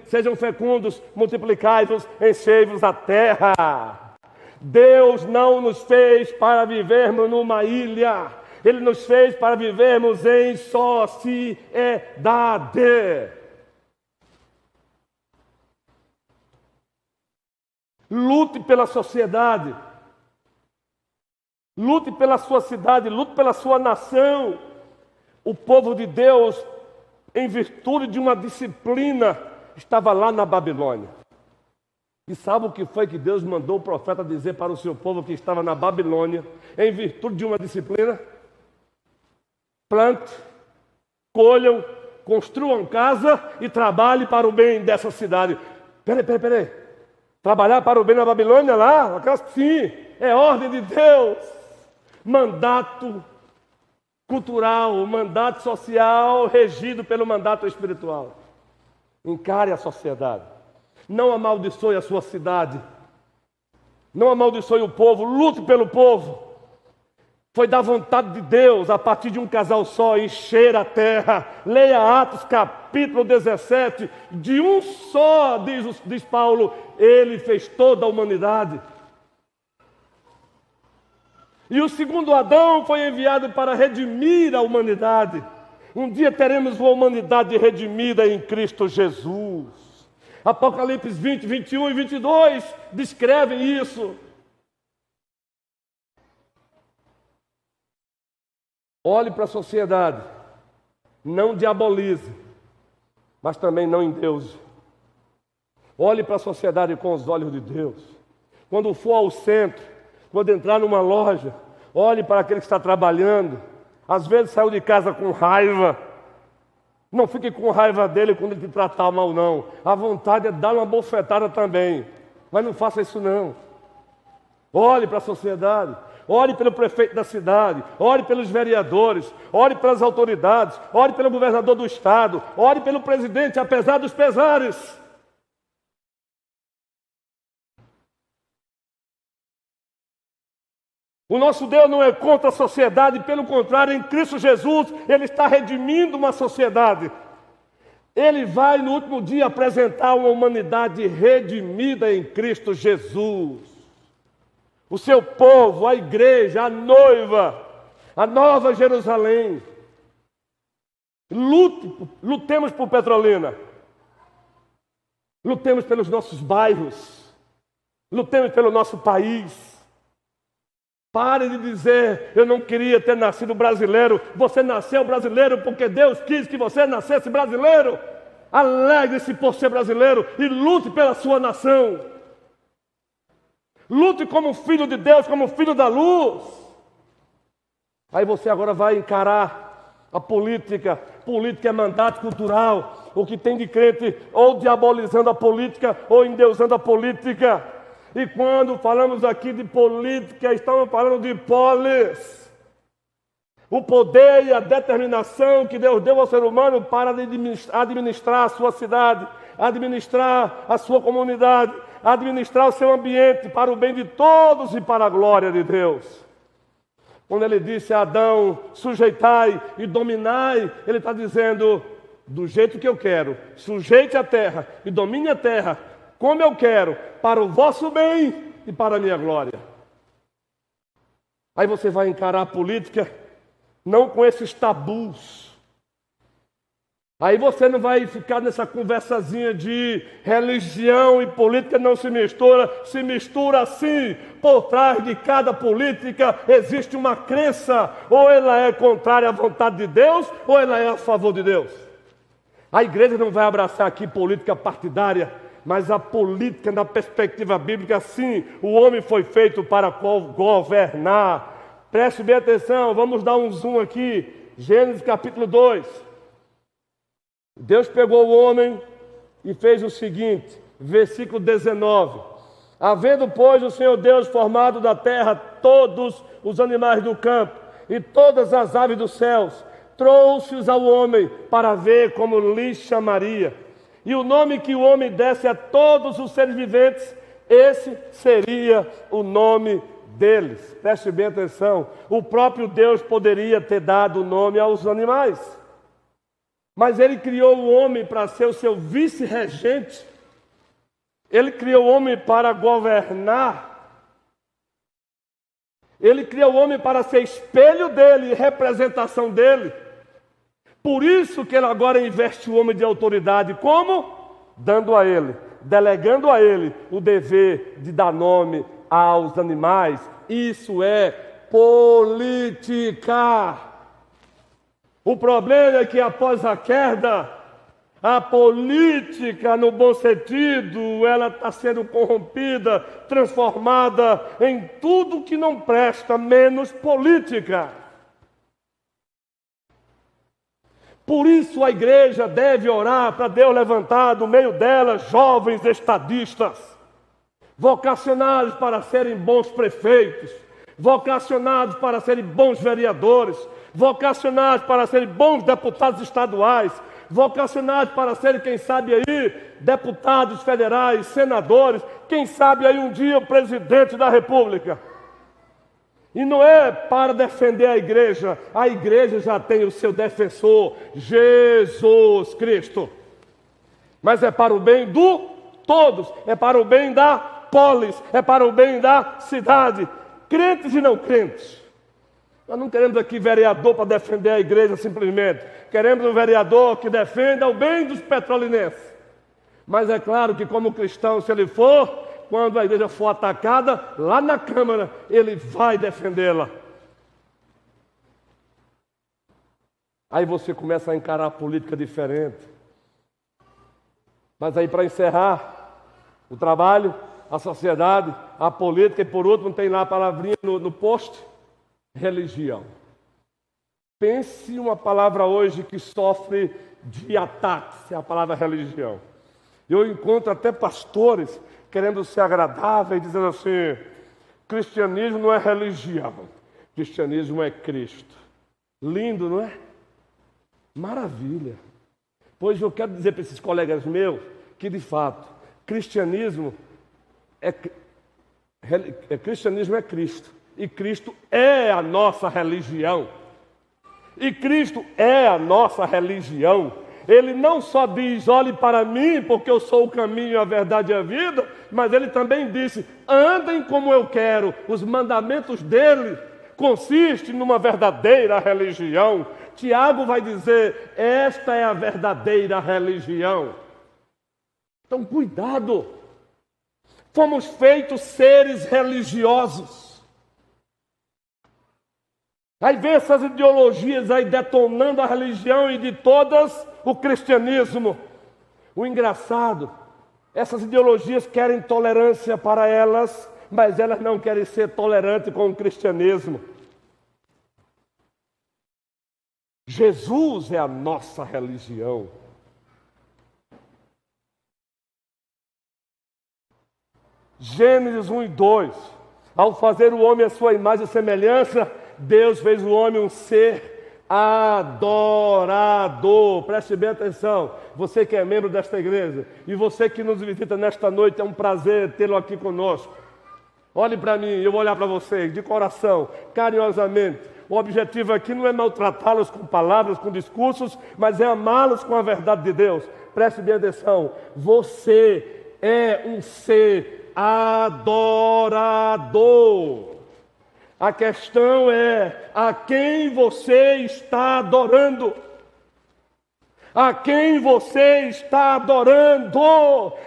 Speaker 3: sejam fecundos, multiplicai-vos, enchei-vos a terra. Deus não nos fez para vivermos numa ilha. Ele nos fez para vivermos em sociedade. Lute pela sociedade. Lute pela sua cidade, lute pela sua nação. O povo de Deus, em virtude de uma disciplina, estava lá na Babilônia. E sabe o que foi que Deus mandou o profeta dizer para o seu povo que estava na Babilônia, em virtude de uma disciplina? Plante, colham, construam casa e trabalhe para o bem dessa cidade. Peraí. Trabalhar para o bem na Babilônia lá? Sim, é ordem de Deus. Mandato cultural, mandato social regido pelo mandato espiritual. Encare a sociedade. Não amaldiçoe a sua cidade. Não amaldiçoe o povo. Lute pelo povo. Foi da vontade de Deus, a partir de um casal só, encher a terra. Leia Atos capítulo 17. De um só, diz Paulo, ele fez toda a humanidade. E o segundo Adão foi enviado para redimir a humanidade. Um dia teremos uma humanidade redimida em Cristo Jesus. Apocalipse 20, 21 e 22 descrevem isso. Olhe para a sociedade, não diabolize, mas também não endeuse. Olhe para a sociedade com os olhos de Deus. Quando for ao centro, quando entrar numa loja, olhe para aquele que está trabalhando. Às vezes saiu de casa com raiva. Não fique com raiva dele quando ele te tratar mal, não. A vontade é dar uma bofetada também. Mas não faça isso, não. Olhe para a sociedade. Ore pelo prefeito da cidade, ore pelos vereadores, ore pelas autoridades, ore pelo governador do estado, ore pelo presidente, apesar dos pesares. O nosso Deus não é contra a sociedade, pelo contrário, em Cristo Jesus, Ele está redimindo uma sociedade. Ele vai no último dia apresentar uma humanidade redimida em Cristo Jesus. O seu povo, a igreja, a noiva, a nova Jerusalém. Lutemos por Petrolina. Lutemos pelos nossos bairros. Lutemos pelo nosso país. Pare de dizer, eu não queria ter nascido brasileiro. Você nasceu brasileiro porque Deus quis que você nascesse brasileiro. Alegre-se por ser brasileiro e lute pela sua nação. Lute como filho de Deus, como filho da luz. Aí você agora vai encarar a política. Política é mandato cultural. O que tem de crente ou diabolizando a política ou endeusando a política. E quando falamos aqui de política, estamos falando de polis. O poder e a determinação que Deus deu ao ser humano para administrar a sua cidade, administrar a sua comunidade, administrar o seu ambiente para o bem de todos e para a glória de Deus. Quando ele disse a Adão, sujeitai e dominai, ele está dizendo, do jeito que eu quero, sujeite a terra e domine a terra, como eu quero, para o vosso bem e para a minha glória. Aí você vai encarar a política, não com esses tabus. Aí você não vai ficar nessa conversazinha de religião e política não se mistura sim. Por trás de cada política existe uma crença, ou ela é contrária à vontade de Deus, ou ela é a favor de Deus. A igreja não vai abraçar aqui política partidária, mas a política na perspectiva bíblica, sim, o homem foi feito para governar. Preste bem atenção, vamos dar um zoom aqui, Gênesis capítulo 2. Deus pegou o homem e fez o seguinte, versículo 19. Havendo, pois, o Senhor Deus formado da terra todos os animais do campo e todas as aves dos céus, trouxe-os ao homem para ver como lhe chamaria. E o nome que o homem desse a todos os seres viventes, esse seria o nome deles. Preste bem atenção, o próprio Deus poderia ter dado o nome aos animais. Mas ele criou o homem para ser o seu vice-regente. Ele criou o homem para governar. Ele criou o homem para ser espelho dele e representação dele. Por isso que ele agora investe o homem de autoridade. Como? Dando a ele, delegando a ele o dever de dar nome aos animais. Isso é política. O problema é que após a queda, a política, no bom sentido, ela está sendo corrompida, transformada em tudo que não presta, menos política. Por isso a igreja deve orar para Deus levantar do meio dela jovens estadistas, vocacionados para serem bons prefeitos, vocacionados para serem bons vereadores, vocacionados para serem bons deputados estaduais, vocacionados para serem, quem sabe aí, deputados federais, senadores, quem sabe aí um dia o presidente da República. E não é para defender a igreja já tem o seu defensor, Jesus Cristo. Mas é para o bem do todos, é para o bem da polis, é para o bem da cidade, crentes e não crentes. Nós não queremos aqui vereador para defender a igreja simplesmente. Queremos um vereador que defenda o bem dos petrolinenses. Mas é claro que como cristão, se ele for, quando a igreja for atacada, lá na Câmara, ele vai defendê-la. Aí você começa a encarar a política diferente. Mas aí para encerrar, o trabalho, a sociedade, a política e por último tem lá a palavrinha no post. Religião. Pense uma palavra hoje que sofre de ataques, é a palavra religião. Eu encontro até pastores querendo ser agradáveis, dizendo assim, cristianismo não é religião, cristianismo é Cristo. Lindo, não é? Maravilha. Pois eu quero dizer para esses colegas meus que, de fato, cristianismo é Cristo. E Cristo é a nossa religião. E Cristo é a nossa religião. Ele não só diz, olhe para mim, porque eu sou o caminho, a verdade e a vida, mas ele também disse, andem como eu quero. Os mandamentos dele consistem numa verdadeira religião. Tiago vai dizer, esta é a verdadeira religião. Então, cuidado. Fomos feitos seres religiosos. Aí vem essas ideologias aí detonando a religião e de todas o cristianismo. O engraçado, essas ideologias querem tolerância para elas, mas elas não querem ser tolerantes com o cristianismo. Jesus é a nossa religião. Gênesis 1 e 2. Ao fazer o homem à sua imagem e semelhança, Deus fez o homem um ser adorador. Preste bem atenção. Você que é membro desta igreja e você que nos visita nesta noite, é um prazer tê-lo aqui conosco. Olhe para mim, eu vou olhar para vocês de coração, carinhosamente. O objetivo aqui não é maltratá-los com palavras, com discursos, mas é amá-los com a verdade de Deus. Preste bem atenção. Você é um ser adorador. A questão é a quem você está adorando. A quem você está adorando?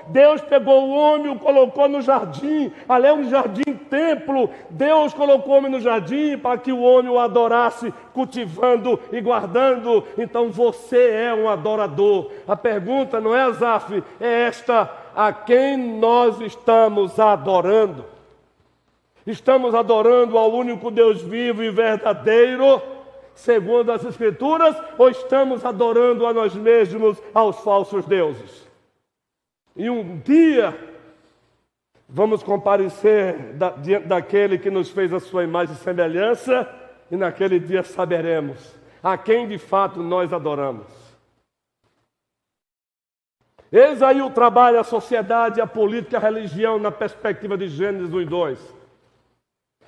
Speaker 3: Deus pegou o homem e o colocou no jardim. Ali é um jardim-templo. Deus colocou o homem no jardim para que o homem o adorasse, cultivando e guardando. Então você é um adorador. A pergunta não é, Azaf, é esta: a quem nós estamos adorando? Estamos adorando ao único Deus vivo e verdadeiro, segundo as Escrituras, ou estamos adorando a nós mesmos, aos falsos deuses? E um dia vamos comparecer diante daquele que nos fez a sua imagem e semelhança, e naquele dia saberemos a quem de fato nós adoramos. Eis aí o trabalho, a sociedade, a política, a religião na perspectiva de Gênesis 1 e 2.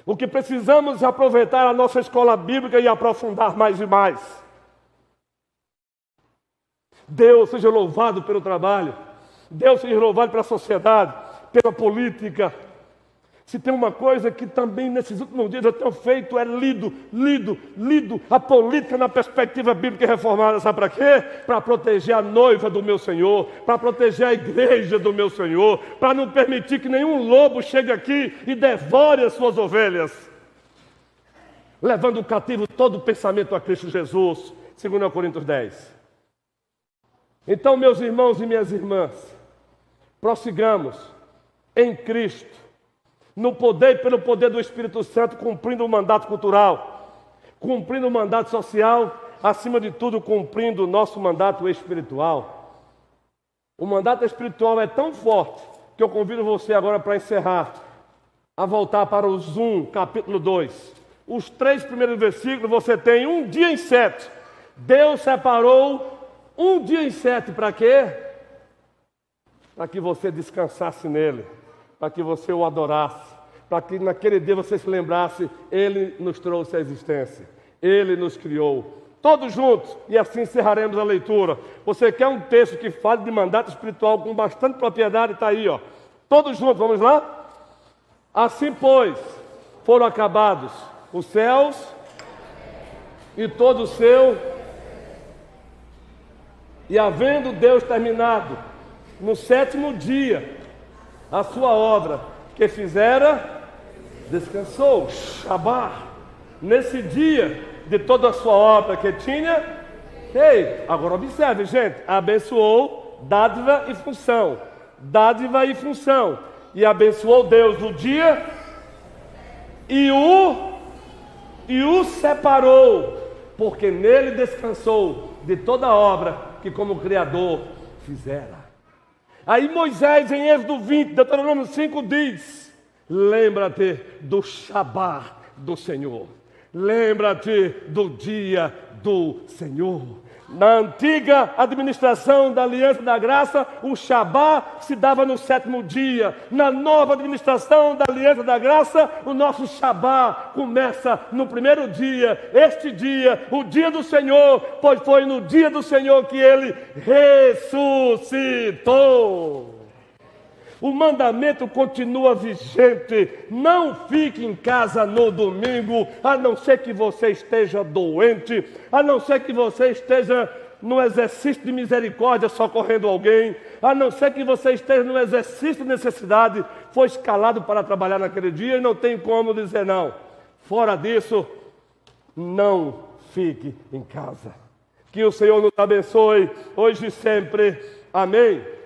Speaker 3: O que precisamos é aproveitar a nossa escola bíblica e aprofundar mais e mais. Deus seja louvado pelo trabalho. Deus seja louvado pela sociedade, pela política. Se tem uma coisa que também nesses últimos dias eu tenho feito é lido a política na perspectiva bíblica reformada. Sabe para quê? Para proteger a noiva do meu Senhor, para proteger a igreja do meu Senhor, para não permitir que nenhum lobo chegue aqui e devore as suas ovelhas, levando cativo todo o pensamento a Cristo Jesus, 2 Coríntios 10. Então, meus irmãos e minhas irmãs, prossigamos em Cristo, no poder e pelo poder do Espírito Santo, cumprindo o mandato cultural, cumprindo o mandato social, acima de tudo, cumprindo o nosso mandato espiritual. O mandato espiritual é tão forte que eu convido você agora, para encerrar, a voltar para o Zoom, capítulo 2. Os 3 primeiros versículos, você tem um dia em 7. Deus separou um dia em 7 para quê? Para que você descansasse nele, para que você o adorasse, para que naquele dia você se lembrasse, Ele nos trouxe à existência, Ele nos criou. Todos juntos, e assim encerraremos a leitura. Você quer um texto que fale de mandato espiritual com bastante propriedade? Está aí, ó. Todos juntos, vamos lá? Assim, pois, foram acabados os céus e todo o seu, e havendo Deus terminado no 7º dia a sua obra que fizera, descansou, Shabá, nesse dia de toda a sua obra que tinha. Ei, agora observe, gente, abençoou dádiva e função, e abençoou Deus no dia e o separou, porque nele descansou de toda a obra que como Criador fizera. Aí Moisés, em Êxodo 20, Deuteronômio 5, diz: lembra-te do Shabá do Senhor, lembra-te do dia do Senhor. Na antiga administração da Aliança da Graça, o Shabá se dava no 7º dia. Na nova administração da Aliança da Graça, o nosso Shabá começa no 1º dia. Este dia, o dia do Senhor, pois foi no dia do Senhor que Ele ressuscitou. O mandamento continua vigente. Não fique em casa no domingo, a não ser que você esteja doente, a não ser que você esteja no exercício de misericórdia socorrendo alguém, a não ser que você esteja no exercício de necessidade, foi escalado para trabalhar naquele dia e não tem como dizer não. Fora disso, não fique em casa. Que o Senhor nos abençoe hoje e sempre. Amém.